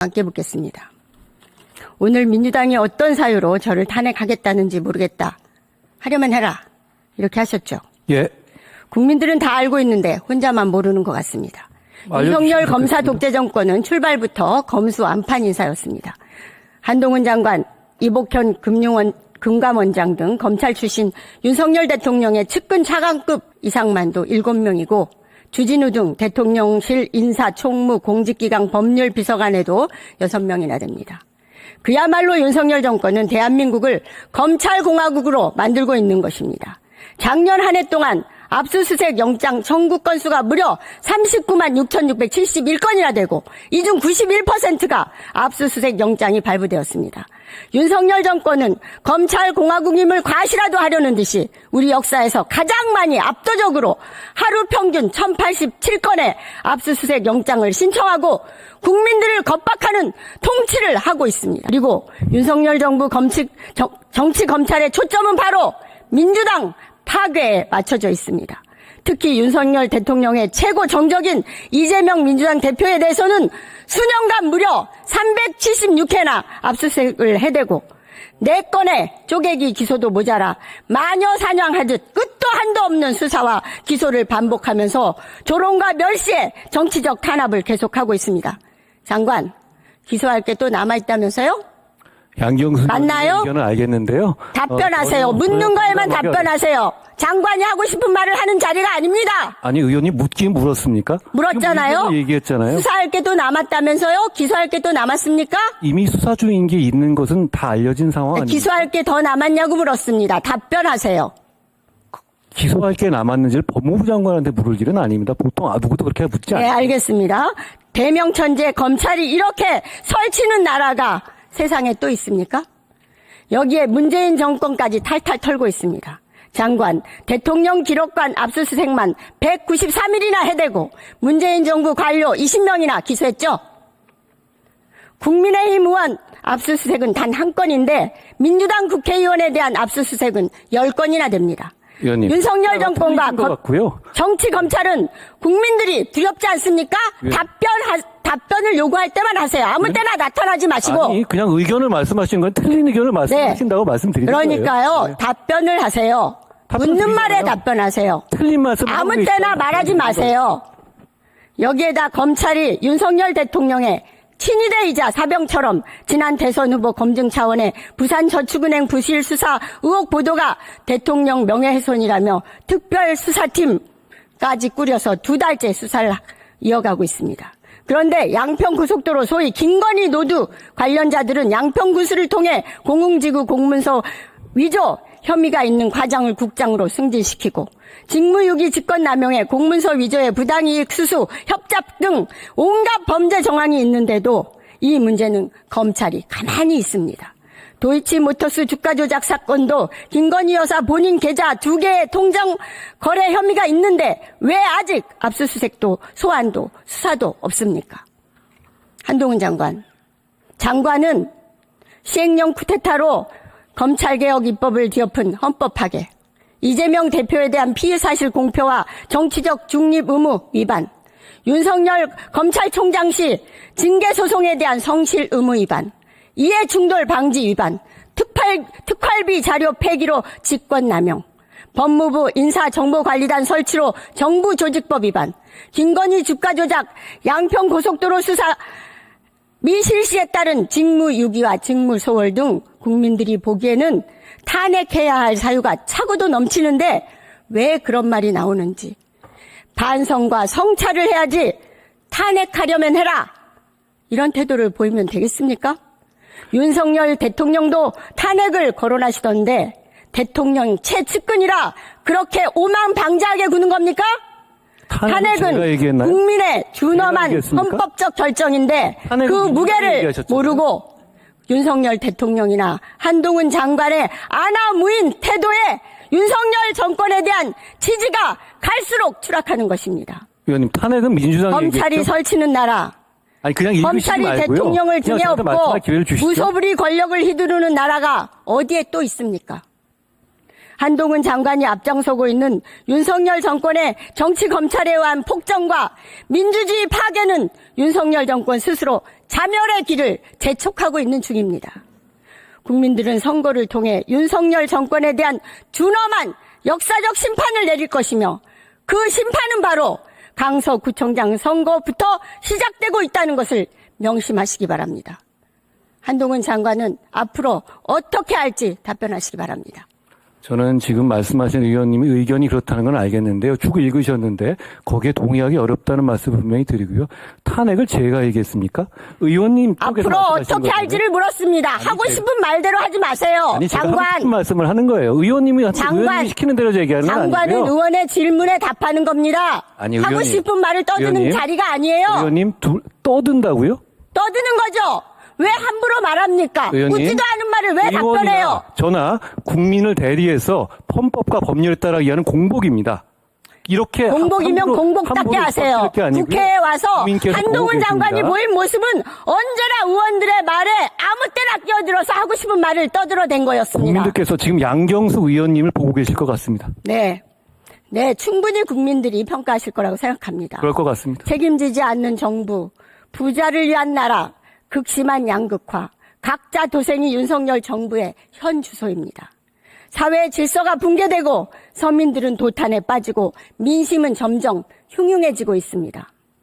함께 묻겠습니다. 오늘 민주당이 어떤 사유로 저를 탄핵하겠다는지 모르겠다. 하려면 해라. 이렇게 하셨죠. 예. 국민들은 다 알고 있는데 혼자만 모르는 것 같습니다. 윤석열 검사 독재 정권은 출발부터 검수 안판 인사였습니다. 한동훈 장관, 이복현 금감원장 등 검찰 출신 윤석열 대통령의 측근 차관급 이상만도 7명이고 주진우 등 대통령실 인사, 총무, 공직기강 법률 비서관에도 6명이나 됩니다. 그야말로 윤석열 정권은 대한민국을 검찰공화국으로 만들고 있는 것입니다. 작년 한 해 동안 압수수색 영장 청구 건수가 무려 39만 6,671건이나 되고 이 중 91%가 압수수색 영장이 발부되었습니다. 윤석열 정권은 검찰공화국임을 과시라도 하려는 듯이 우리 역사에서 가장 많이 압도적으로 하루 평균 1,087건의 압수수색 영장을 신청하고 국민들을 겁박하는 통치를 하고 있습니다. 그리고 윤석열 정부 정치 검찰의 초점은 바로 민주당 파괴에 맞춰져 있습니다. 특히 윤석열 대통령의 최고 정적인 이재명 민주당 대표에 대해서는 수년간 무려 376회나 압수수색을 해대고 4건의 쪼개기 기소도 모자라 마녀 사냥하듯 끝도 한도 없는 수사와 기소를 반복하면서 조롱과 멸시의 정치적 탄압을 계속하고 있습니다. 장관, 기소할 게 또 남아있다면서요? 양경수 맞나요? 의견은 알겠는데요. 답변하세요. 묻는 거에만 답변하세요. 장관이 하고 싶은 말을 하는 자리가 아닙니다. 아니 의원님 묻긴 물었습니까? 물었잖아요. 얘기했잖아요. 수사할 게 또 남았다면서요? 기소할 게 또 남았습니까? 이미 수사 중인 게 있는 것은 다 알려진 상황 아닙니까? 기소할 게 더 남았냐고 물었습니다. 답변하세요. 기소할 게 남았는지를 법무부 장관한테 물을 일은 아닙니다. 보통 누구도 그렇게 묻지 않아요. 네, 알겠습니다. 대명천재 검찰이 이렇게 설치는 나라가 세상에 또 있습니까? 여기에 문재인 정권까지 탈탈 털고 있습니다. 장관, 대통령 기록관 압수수색만 193일이나 해대고 문재인 정부 관료 20명이나 기소했죠? 국민의힘 의원 압수수색은 단 1건인데 민주당 국회의원에 대한 압수수색은 10건이나 됩니다. 의원님, 윤석열 정권과 정치 검찰은 국민들이 두렵지 않습니까? 답변을 요구할 때만 하세요. 아무 때나 나타나지 마시고. 아니 그냥 의견을 말씀하신 건 틀린 의견을 말씀하신다고 말씀드리는 거예요. 그러니까요. 네. 답변을 하세요. 묻는 말에 답변하세요. 틀린 말씀 아무 때나 말하지 마세요. 여기에다 검찰이 윤석열 대통령의 친위대이자 사병처럼 지난 대선 후보 검증 차원의 부산저축은행 부실 수사 의혹 보도가 대통령 명예훼손이라며 특별수사팀까지 꾸려서 2달째 수사를 이어가고 있습니다. 그런데 양평고속도로 소위 김건희 노두 관련자들은 양평군수를 통해 공흥지구 공문서 위조 혐의가 있는 과장을 국장으로 승진시키고 직무유기 직권남용에 공문서 위조의 부당이익 수수, 협잡 등 온갖 범죄 정황이 있는데도 이 문제는 검찰이 가만히 있습니다. 도이치모터스 주가 조작 사건도 김건희 여사 본인 계좌 2개의 통장 거래 혐의가 있는데 왜 아직 압수수색도 소환도 수사도 없습니까? 한동훈 장관은 시행령 쿠데타로 검찰개혁 입법을 뒤엎은 헌법 파괴, 이재명 대표에 대한 피의사실 공표와 정치적 중립 의무 위반, 윤석열 검찰총장 시 징계소송에 대한 성실 의무 위반, 이해충돌 방지 위반, 특활비 자료 폐기로 직권남용, 법무부 인사정보관리단 설치로 정부조직법 위반, 김건희 주가조작, 양평고속도로 수사 미실시에 따른 직무유기와 직무소홀 등 국민들이 보기에는 탄핵해야 할 사유가 차고도 넘치는데 왜 그런 말이 나오는지, 반성과 성찰을 해야지 탄핵하려면 해라, 이런 태도를 보이면 되겠습니까? 윤석열 대통령도 탄핵을 거론하시던데 대통령 최측근이라 그렇게 오만방자하게 구는 겁니까? 탄핵은 국민의 준엄한 헌법적 결정인데 그 무게를 모르고 윤석열 대통령이나 한동훈 장관의 아나무인 태도에 윤석열 정권에 대한 지지가 갈수록 추락하는 것입니다. 의원님, 탄핵은 민주당이 검찰이 얘기했죠? 설치는 나라, 검찰이 대통령을 등에 업고 무소불위 권력을 휘두르는 나라가 어디에 또 있습니까? 한동훈 장관이 앞장서고 있는 윤석열 정권의 정치 검찰에 의한 폭정과 민주주의 파괴는 윤석열 정권 스스로 자멸의 길을 재촉하고 있는 중입니다. 국민들은 선거를 통해 윤석열 정권에 대한 준엄한 역사적 심판을 내릴 것이며 그 심판은 바로 강서구청장 선거부터 시작되고 있다는 것을 명심하시기 바랍니다. 한동훈 장관은 앞으로 어떻게 할지 답변하시기 바랍니다. 저는 지금 말씀하신 의원님의 의견이 그렇다는 건 알겠는데요. 쭉 읽으셨는데 거기에 동의하기 어렵다는 말씀을 분명히 드리고요. 탄핵을 제가 얘기했습니까? 의원님 쪽에서 앞으로 말씀하신 어떻게 거잖아요. 할지를 물었습니다. 하고 싶은 말대로 하지 마세요. 아니, 제가 하고 싶은 장관, 말씀을 하는 거예요. 의원님이 시키는 대로 얘기하는 건 장관은 아니고요. 의원의 질문에 답하는 겁니다. 아니, 하고 의원님, 싶은 말을 떠드는 의원님, 자리가 아니에요. 의원님 떠든다고요? 떠드는 거죠. 왜 함부로 말합니까? 의원님, 묻지도 않은 말을 왜 의원이나 답변해요? 저나 국민을 대리해서 헌법과 법률에 따라 이하는 공복입니다. 이렇게 공복이면 공복답게 하세요. 국회에 와서 한동훈 장관이 보인 모습은 언제나 의원들의 말에 아무 때나 끼어들어서 하고 싶은 말을 떠들어댄 거였습니다. 국민들께서 지금 양경수 의원님을 보고 계실 것 같습니다. 네, 충분히 국민들이 평가하실 거라고 생각합니다. 그럴 것 같습니다. 책임지지 않는 정부, 부자를 위한 나라, 극심한 양극화, 각자 도생이 윤석열 정부의 현 주소입니다. 사회의 질서가 붕괴되고 서민들은 도탄에 빠지고 민심은 점점 흉흉해지고 있습니다.